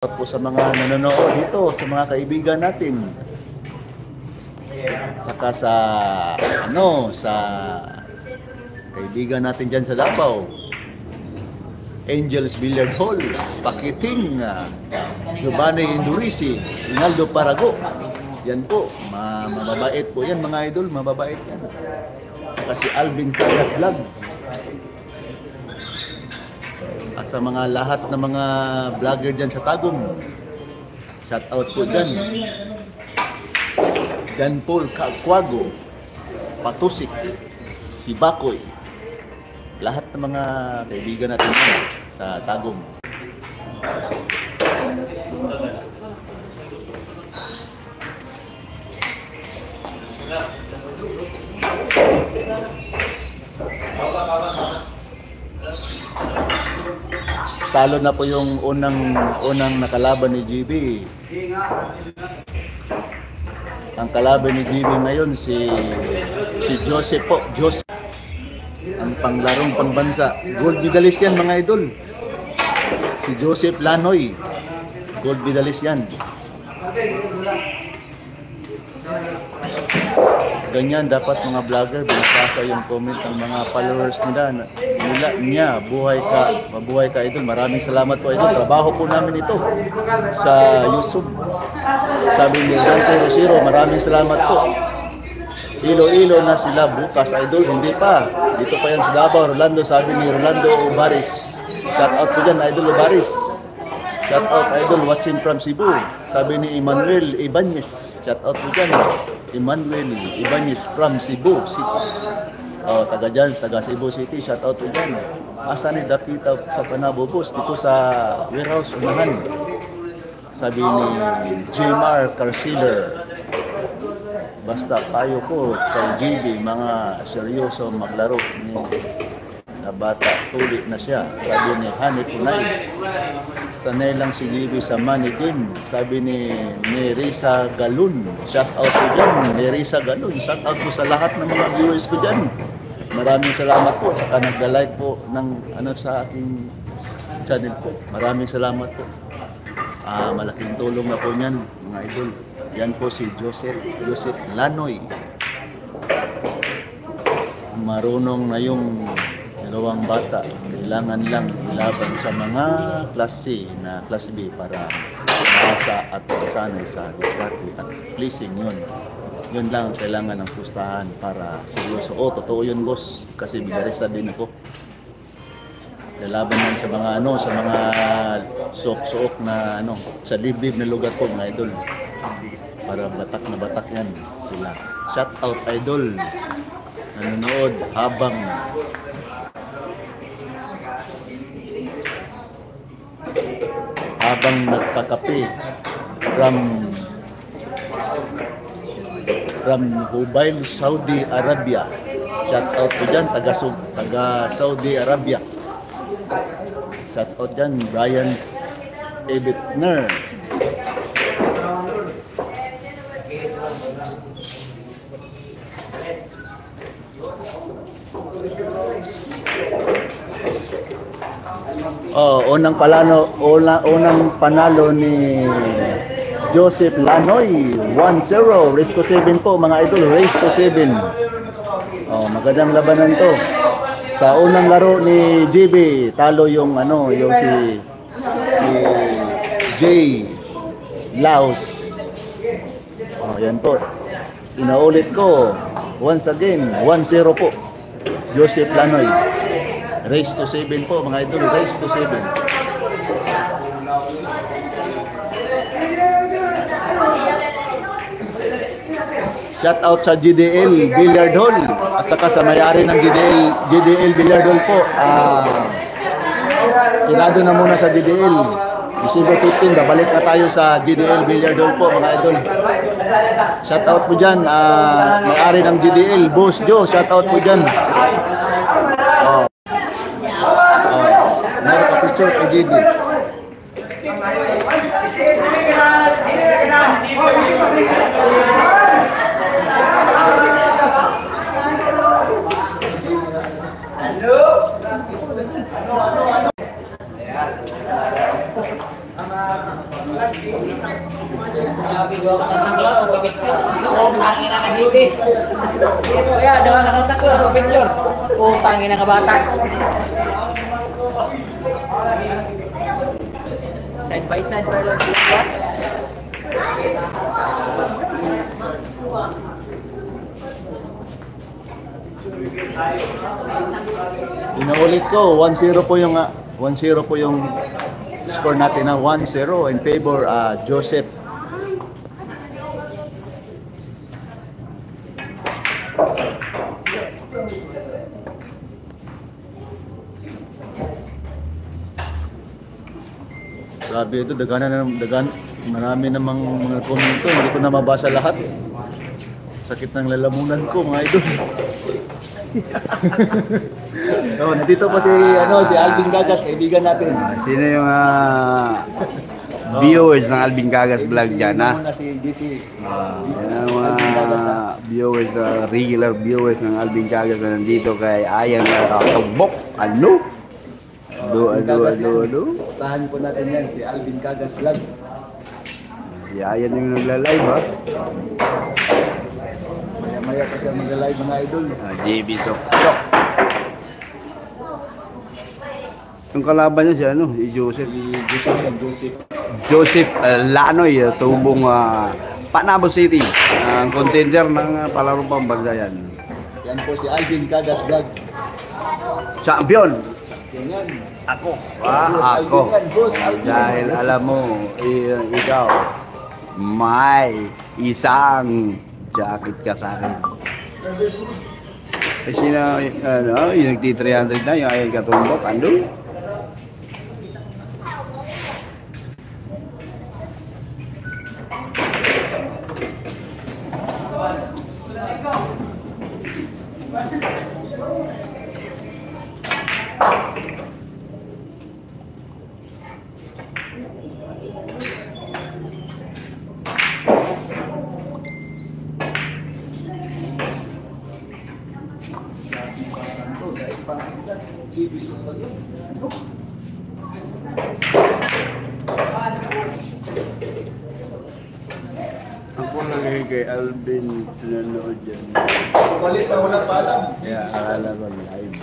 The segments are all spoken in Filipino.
Po sa mga nanonood dito, sa mga kaibigan natin. Saka sa sa kaibigan natin diyan sa Davao. Angels Billiard Hall, Pakiting, Giovanni Indurisi, Rinaldo Parago. Yan po, mababait po yan mga idol, mababait yan. Saka si Alvin Tagas Vlog. At sa mga lahat ng mga vlogger dyan sa Tagum, shout out po dyan. Jan Paul Kakwago, Patusik, si Bakoy, lahat ng mga kaibigan natin sa Tagum. Talo na po yung unang nakalaban ni GB. Ang kalaban ni GB ngayon si Joseph po, Joseph. Ang panglarong pangbansa. Gold medalist yan mga idol. Si Joseph Lanoy. Gold medalist yan. Ganyan dapat mga vlogger, binabasa yung comment ng mga followers niya. Mabuhay ka idol. Maraming salamat po idol. Trabaho po namin ito sa YouTube. Sabi ni Dante Rosero, maraming salamat po. Ilo-ilo na sila bukas idol. Hindi pa. Dito pa yan sa Davao. Rolando, sabi ni Rolando Ubaris. Shout out po dyan idol Ubaris. Shout out idol watching from Cebu. Sabi ni Emmanuel Ibanez. Shout out po dyan. Emmanuel Ibanez from Cebu City. Taga Cebu City. Shout out po dyan. Asa ni Dakita sa Panabobos dito sa warehouse unahan. Sabi ni Jmar Carciller. Basta tayo po kay GB mga seryoso maglaro ni na bata, tuli na siya. Sabi ni Hani Punay. Sanay lang si GB sa money game. Sabi ni Risa Galun. Shout out po dyan, ni Risa Galun. Shout out po sa lahat ng mga viewers ko dyan. Maraming salamat po. Saka nagla-like po ng sa aking channel po. Maraming salamat po. Malaking tulong na po niyan mga idol. Yan po si Joseph Lanoy. Marunong na yung dalawang bata, kailangan lang ilaban sa mga klase na klase B para maasa at masanay sa diskarte at pleasing yun. Yun lang ang kailangan ng pustahan para seryoso. Totoo yun boss, kasi bigarista din ako. Lalaban lang sa mga sa mga suok-suok na sa liblib na lugar po mga idol. Para batak na batak yan sila. Shout out idol. Nanonood habang nagkakape from Hubail, Saudi Arabia. Shout out po dyan, taga Saudi Arabia. Shout out dyan, Brian Ebitner. Unang panalo ni Joseph Lanoy, 1-0, race to 7 po mga idol, race to 7. Magandang labanan to. Sa unang laro ni GB, talo yung si Jay Laos. Yan po. Inaulit ko, once again, 1-0 po. Joseph Lanoy. Race to 7 po mga idol, race to 7. Shout out sa GDL Billiard Hall at saka sa may-ari ng GDL Billiard Hall po. Sinado na muna sa GDL. December 15, babalik na tayo sa GDL Billiard Hall po mga idol. Shout out po dyan, may-ari ng GDL, Boss Joe, shout out po dyan. Meron ka picture kay GB. Ano? Kaya, dawa ka sa sakla sa picture. Putang ina ka bata. Side by side pa lang. Inuulit ko, 1-0 po yung 1-0 po yung score natin na 1-0 in favor Joseph. Grabe ito, marami namang mga komento, hindi ko na mabasa lahat. Sakit ng lalamunan ko, mga idol. Oh, nandito po si Alvin Gagas, kaibigan natin. Sino yung viewers ng Alvin Gagas vlog dyan, ha? Muna si JC. Yan ang mga viewers, regular viewers ng Alvin Gagas na nandito kay Ayan Kabok. Ano? Ano? Tahan po natin yan, si Alvin Gagas vlog. Si Ayan yung nagla-live, ha? Maya pa siya mag-live, mga idol. JB Sok. Yung kalaban niya si ano, si Joseph. Joseph Lanoy, tubong Panabo City. Ang contender ng palarong pambansa yan. Yan po si Alvin Gagas vlog. Champion! Yan. Ako. Ako. Dahil alam mo, ikaw, may isang jacket ka sa akin. Eh sino, yung nagti-300 na, yung Ayan Katumbok, ando? Ako lang kay Alvin nanonood dyan. Walis na wala pa alam. Kaya akala ko live.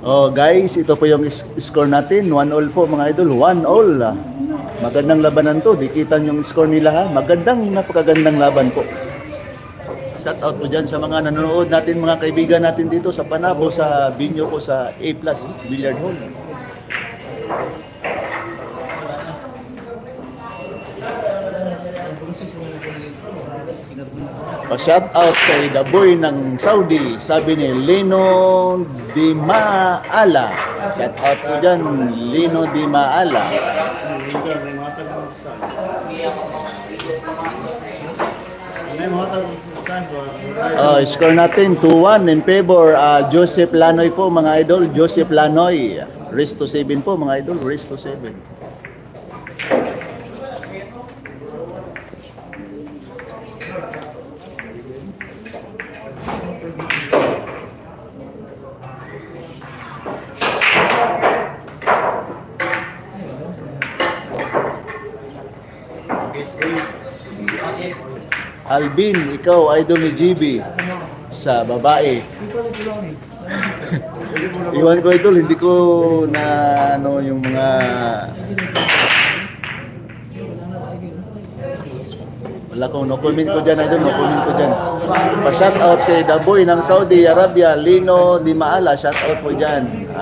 Oh guys, ito po yung score natin. 1-1 po mga idol. 1-1. Magandang labanan to. Dikitan yung score nila ha. Napakagandang laban po. Shout out po dyan sa mga nanonood natin, mga kaibigan natin dito sa Panabo, sa Binyo po sa A+ Billiard Hall. Shout out kay The Boy ng Saudi, sabi ni Lino Di Maala. Shout out po dyan, Lino Di Maala. Score natin 2-1 in favor Joseph Lanoy po mga idol. Joseph Lanoy, race to 7 po mga idol, race to 7. Alvin, ikaw idol ni GB sa babae. Iwan ko idol, hindi ko na ano yung mga wala kong no comment ko dyan idol, no comment ko dyan. Pa-shout out kay The Boy ng Saudi Arabia, Lino Di Maala, shout out po dyan.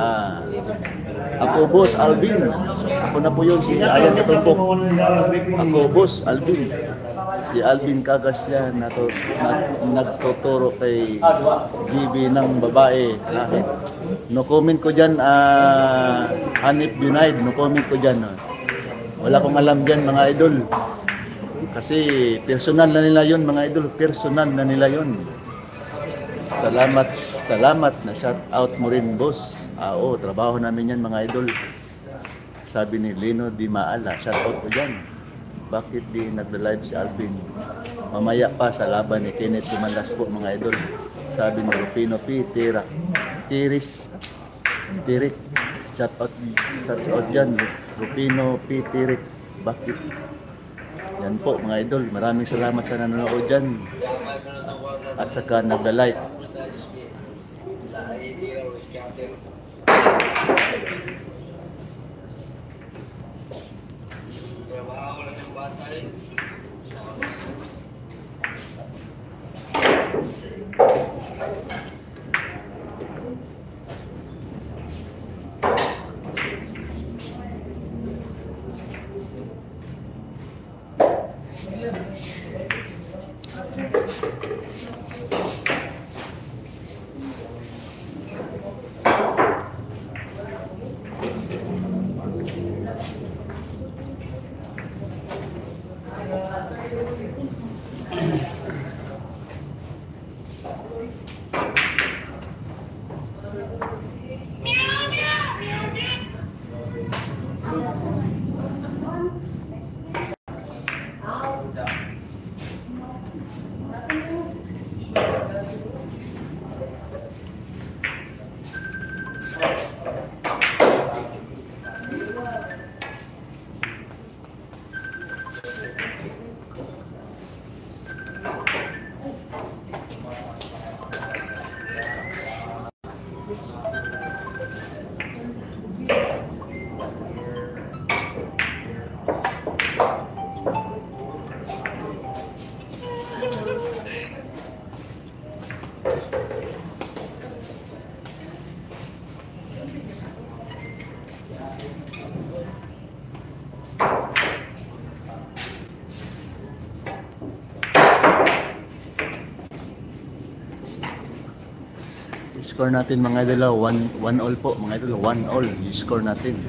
Ako boss Alvin. Ako na po yun, si Ayan Katumbok. Ako boss Alvin. Si Alvin Gagas yan nagtuturo kay GB ng babae. No comment ko dyan, Hanif Junaid, no comment ko dyan. Wala kong alam dyan mga idol. Kasi personal na nila yun mga idol, personal na nila yun. Salamat na shout out mo rin boss. Oo, trabaho namin yan mga idol. Sabi ni Lino Di Maala, shout out ko dyan. Bakit di nagla-live si Alvin? mamaya pa sa laban ni Kenneth Simandas po mga idol. Sabi ni Rufino P. Tirik. Shout out dyan, Rufino P. Tirik. Bakit? Yan po mga idol. Maraming salamat sa nanonood dyan. At saka nagla-like. Score natin mga idol, 1-1 po mga idol, 1-1 yung score natin.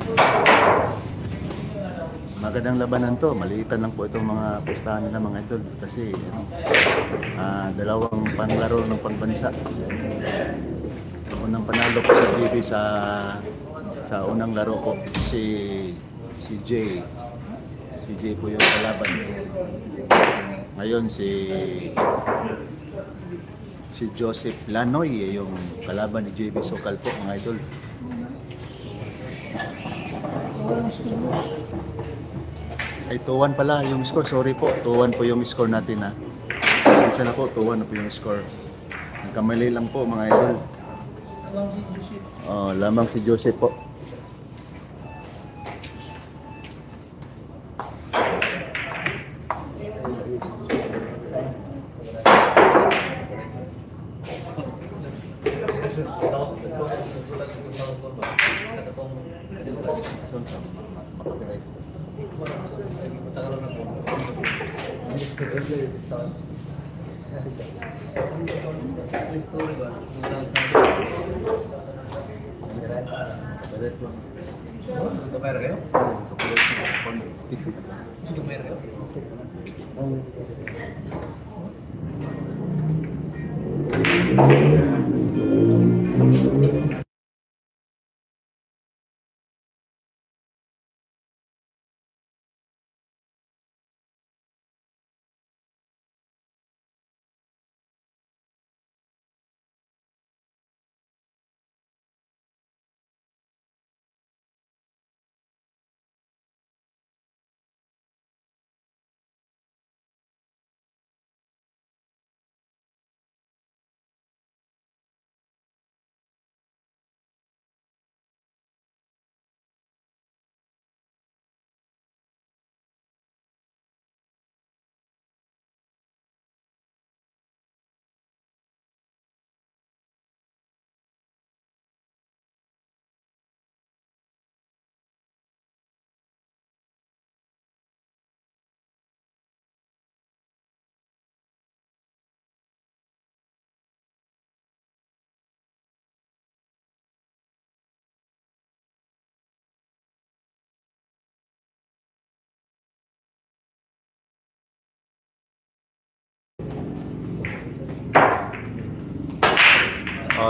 Magandang labanan to, maliitan lang po itong mga pustahan nila mga idol kasi dalawang panglaro ng pangbansa. Unang panalo po sa GB sa unang laro po si Jay po yung kalaban. Ngayon si Joseph Lanoy yung kalaban ni JB Sokal po mga idol. Ay 2-1 pala yung score, sorry po, 2-1 po yung score natin ha. Pasensya na po, 2-1 na po yung score. Nagkamali lang po mga idol. Lamang si Joseph po.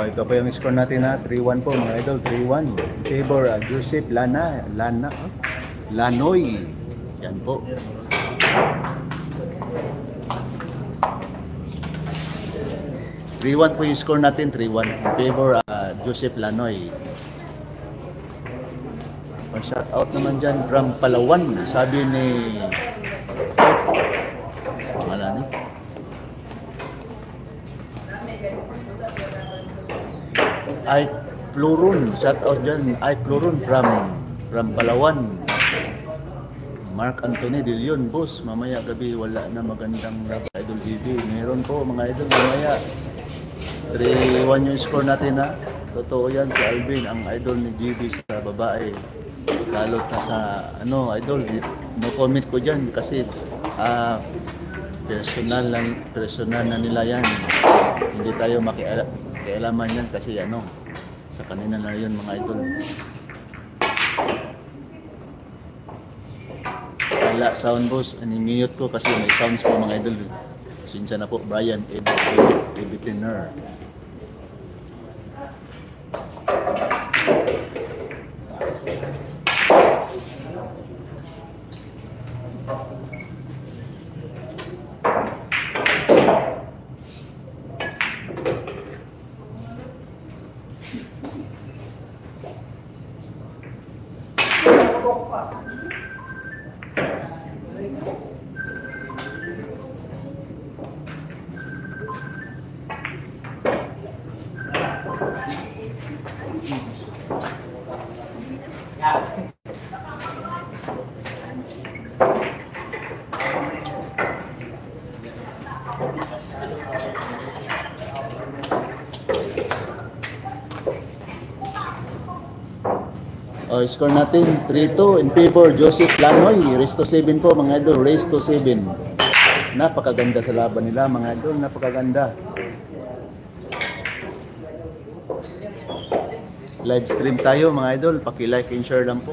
Ito pa yung score natin ha, 3-1 po mga idol, 3-1. Favor Joseph Lanoy. Yan po. 3-1 po yung score natin, 3-1 in favor Joseph Lanoy. Shout out naman dyan from Palawan, sabi ni pangalan ni Ay Plurun, shout out dyan Ay Plurun from Palawan. Mark Anthony De Leon, boss, mamaya gabi wala na magandang rap Idol GB. Meron po mga idol mamaya. 3-1 yung score natin ha. Totoo yan si Alvin, ang idol ni GB sa babae. Lalo na sa ano idol, no comment ko dyan kasi personal na nila yan. Hindi tayo makialaman yan kasi ano, sa kanina na yun mga idol. Wala sound boss, mute ko kasi may sounds po mga idol. Sinsya na po Brian Ebitiner. Score natin 3-2 in favor Joseph Lanoy. Race to 7 po mga idol, race to 7. Napakaganda sa laban nila mga idol, napakaganda. Live stream tayo mga idol, paki-like and share lang po.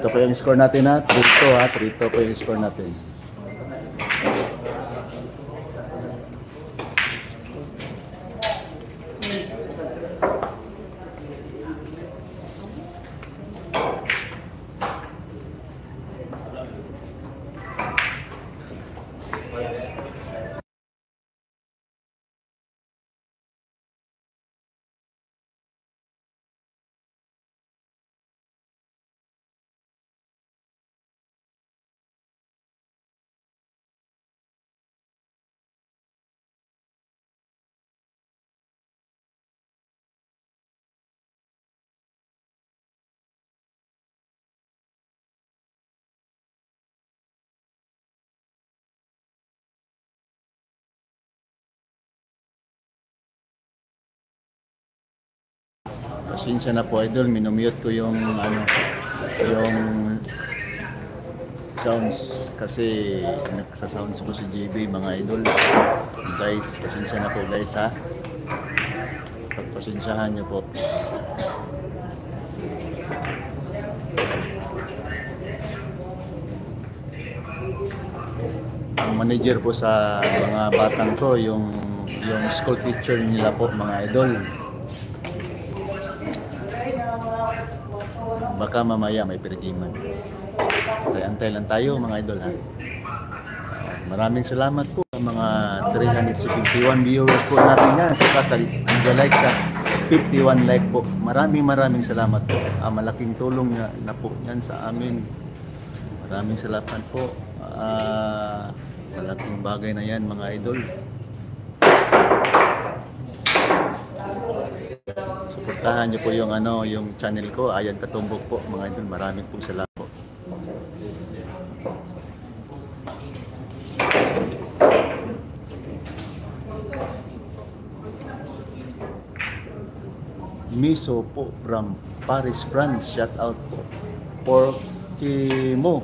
Ito po yung score natin ha, 3-2 ha, 3-2 po yung score natin. Pasensya na po idol, minumute ko yung ano, yung sounds kasi nagsa-sounds po si GB mga idol. Guys, pasensya na po guys ha. Pagpasensyahan niyo po. Ang manager po sa mga batang ko, yung school teacher nila po mga idol. Baka mamaya may pirigiman. Kaya antay lang tayo mga idol ha. Maraming salamat po sa mga 371 viewers po natin yan. Saka sa like sa 51 like po. Maraming salamat po. Malaking tulong na po yan sa amin. Maraming salamat po. Malaking bagay na yan mga idol. Suportahan niyo po yung yung channel ko, Ayan Katumbok po mga idol. Maraming pong salamat po. Miso po from Paris, France. Shout out po. Porkimo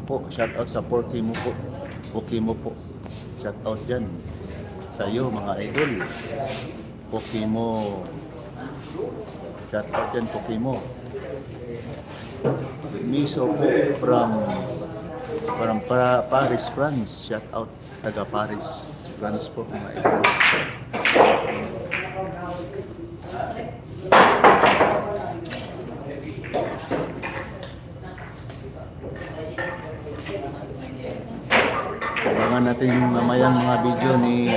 po. Shout out sa Porkimo po. Porkimo po. Shout out dyan sa iyo mga idol. Porkimo Shout out yan po Kimo. Miso po from Paris, France. Shout out taga Paris, France po mga idol. Abangan natin mamayang mga video ni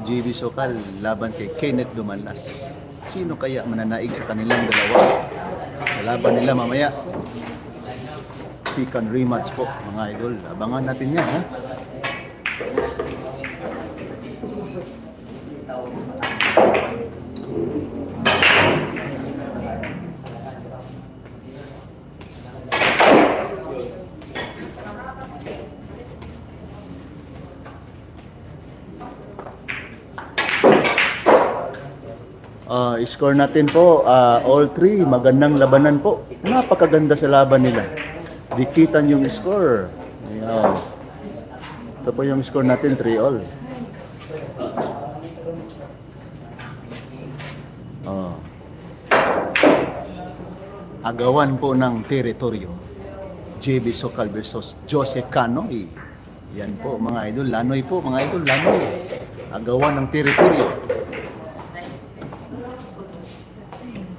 JB Sokal laban kay Kenneth Dumalas. Sino kaya mananaig sa kanilang dalawa sa laban nila mamaya? Second rematch po mga idol. Abangan natin yan ha. Score natin po, all three, magandang labanan po. Napakaganda sa laban nila. Dikitan yung score. Ayan. Ito po yung score natin, 3-all. Agawan po ng teritoryo. JB Sokal versus Jose Canoy. Yan po mga idol. Lanoy po mga idol, Lanoy. Agawan ng teritoryo.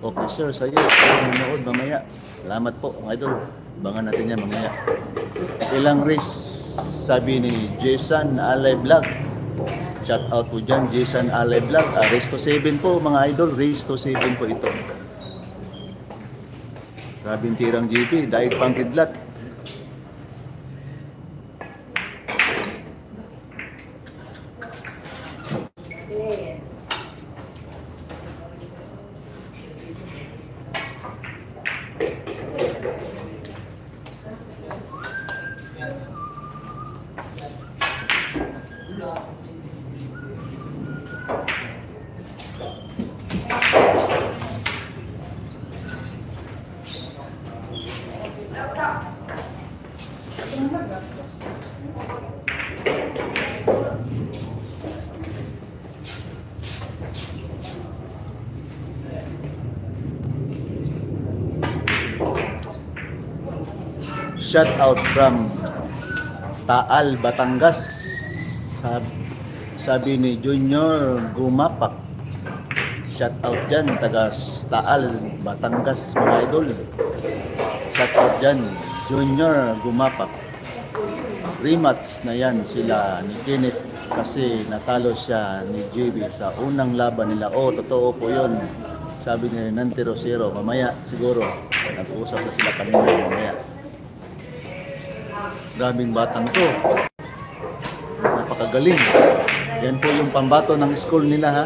Okay sir, sa'yo. Nanonood mamaya. Salamat po mga idol. Abangan natin yan mamaya. Ilang race sabi ni Jason Alay Vlog. Shout out po dyan, Jason Alay Vlog. Race to 7 po mga idol. Race to 7 po ito. Grabing tirang GP. Dahil pang kidlat. Shout out from Taal, Batangas. Sabi ni Junior Gumapak. Shout out dyan, taga Taal, Batangas mga idol. Shout out dyan, Junior Gumapak. Rematch na yan sila ni Kenneth kasi natalo siya ni JB sa unang laban nila. Totoo po yun. Sabi ni Nantero Zero, mamaya siguro nag-uusap na sila kanina mamaya. Grabing batang to. Napakagaling. Yan po yung pambato ng school nila ha.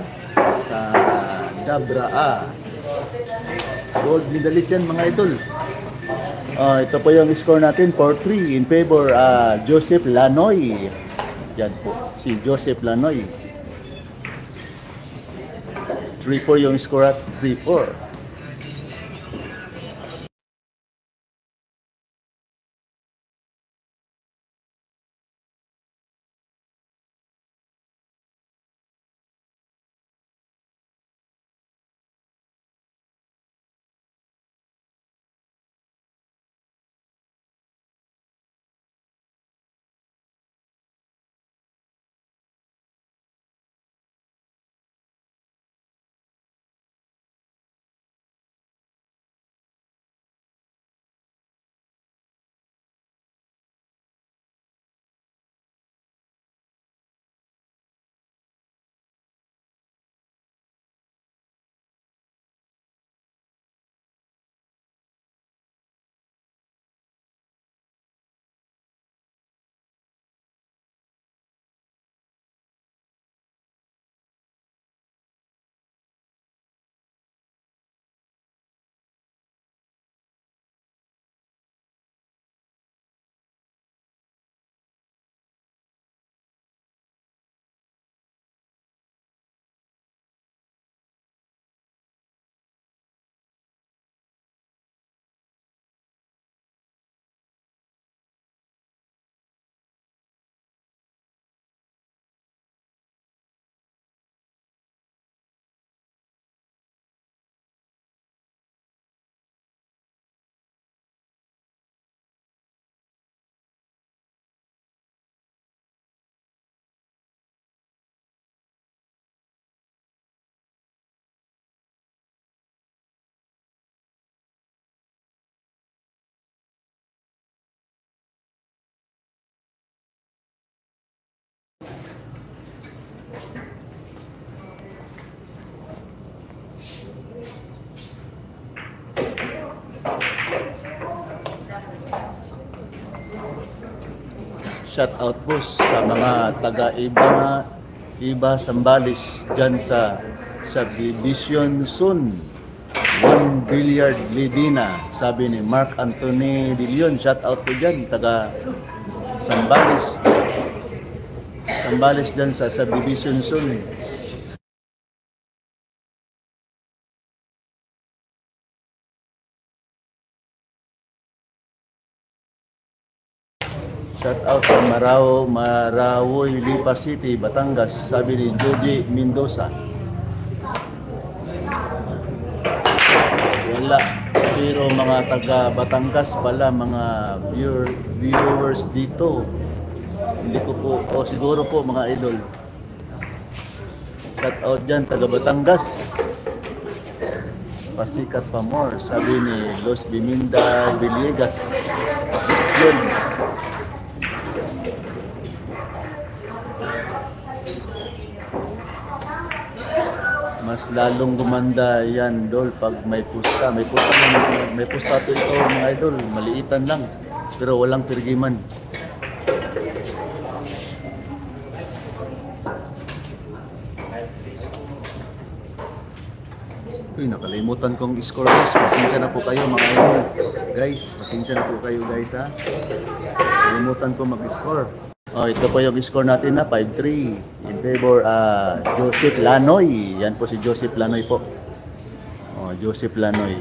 Sa Dabra. Gold medalist yan mga idol. Ito po yung score natin 4-3 in favor Joseph Lanoy. Yan po. Si Joseph Lanoy. 3-4 yung score at 3-4. Shout out po sa mga taga Iba Sambales dyan sa Subdivision Sun. 1 Billiard Lidina, sabi ni Mark Anthony De Leon. Shout out po dyan, taga Sambales. Sambales dyan sa Subdivision Sun. Shout out sa Marawoy, Lipa City, Batangas, sabi ni Jody Mendoza. Wala, pero mga taga Batangas pala, mga viewers dito. Hindi ko po, o siguro po mga idol. Shout out dyan, taga Batangas. Pasikat pa more, sabi ni Los Biminda Villegas. Yun. Mas lalong gumanda yan, Dol, pag may pusta. May pusta to ito, mga idol. Maliitan lang, pero walang pirgiman. Uy, nakalimutan kong score guys. Pasensya na po kayo mga idol. Guys, pasensya na po kayo guys ha. Nakalimutan ko mag-score. Oh, ito po yung score natin na 5-3 in favor Joseph Lanoy. Yan po si Joseph Lanoy po. Oh, Joseph Lanoy.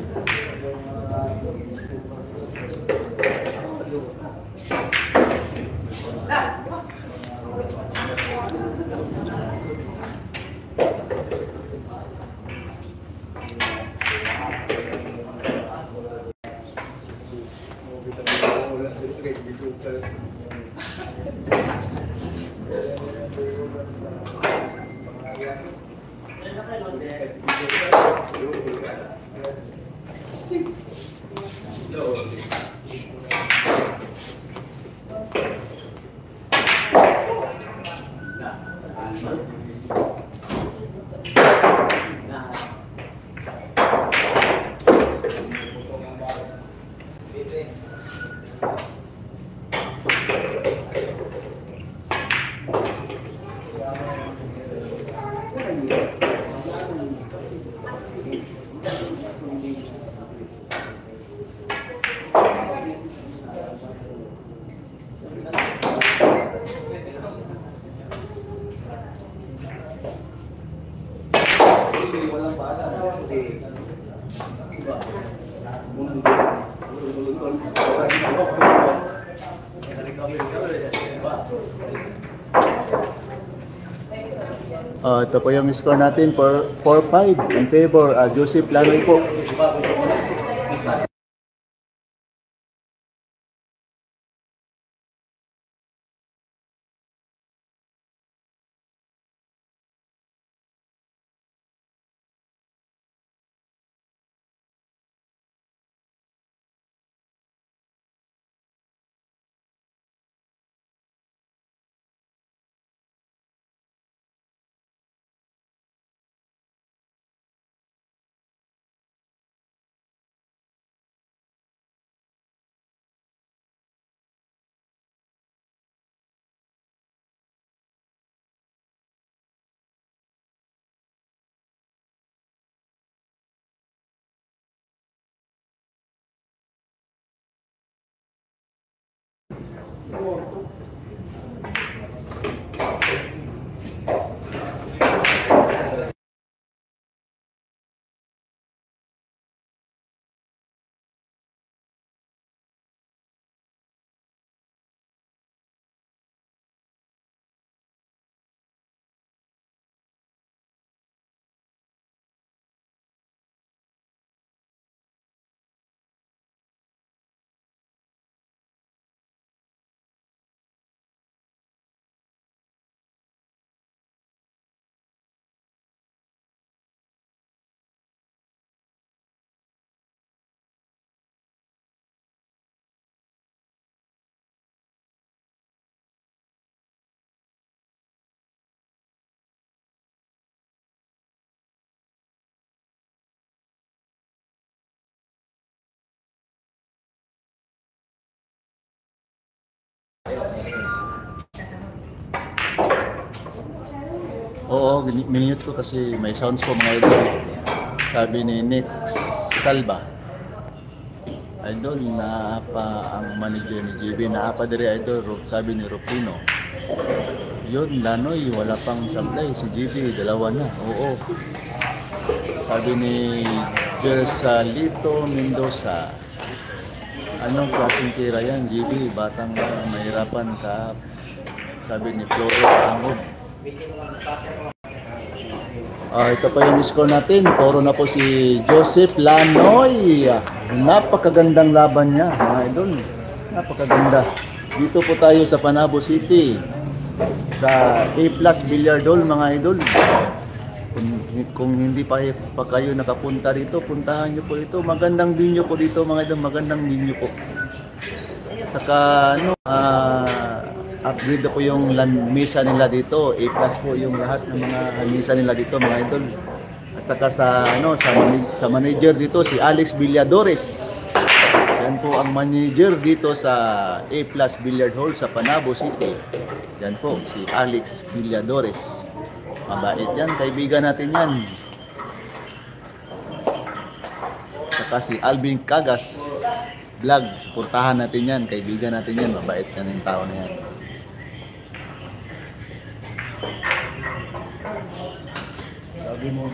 Ito po yung score natin, 4-5 in favor Joseph Lanoy po. Oo, minute ko kasi may sounds po mga idol. Sabi ni Nick Salva, idol, naapa ang manager ni JB, naapa diri idol, sabi ni Rufino. Yun, Lanoy, wala pang supply, si JB, dalawa na, oo. Sabi ni Jersalito Mendoza, anong klaseng tira yan, JB, batang mahirapan ka, sabi ni Flores Angod. Ito pa yung score natin. Puro na po si Joseph Lanoy. Napakagandang laban niya, mga idol. Napakaganda. Dito po tayo sa Panabo City. Sa A+ Billiard Hall, mga idol. Kung hindi pa kayo nakapunta rito, puntahan nyo po ito. Magandang venue po dito, mga idol. Magandang venue po. Saka, upgrade po yung misa nila dito. A+ po yung lahat ng mga misa nila dito, mga idol. At saka sa manager dito si Alex Villadores. Yan po ang manager dito sa A+ Billiard Hall sa Panabo City. Yan po si Alex Villadores. Mabait yan, kaibigan natin yan. Saka si Alvin Cagas vlog, suportahan natin yan, kaibigan natin yan, mabait yan yung tao na yan. Sabi mo,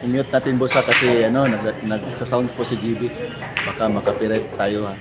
i-mute natin bosa kasi nagsa-sound po si GB. Baka makapirate tayo ha.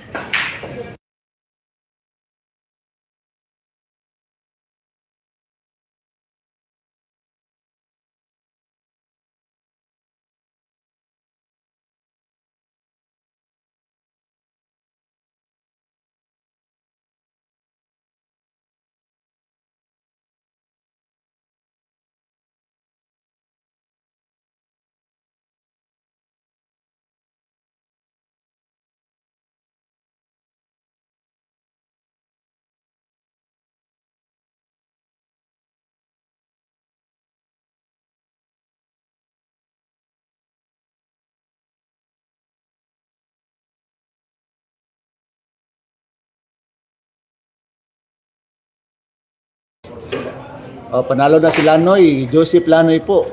Panalo na si Lanoy, Joseph Lanoy po.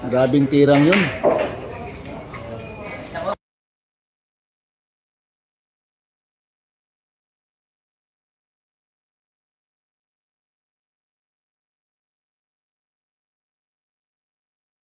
Grabing tirang yun.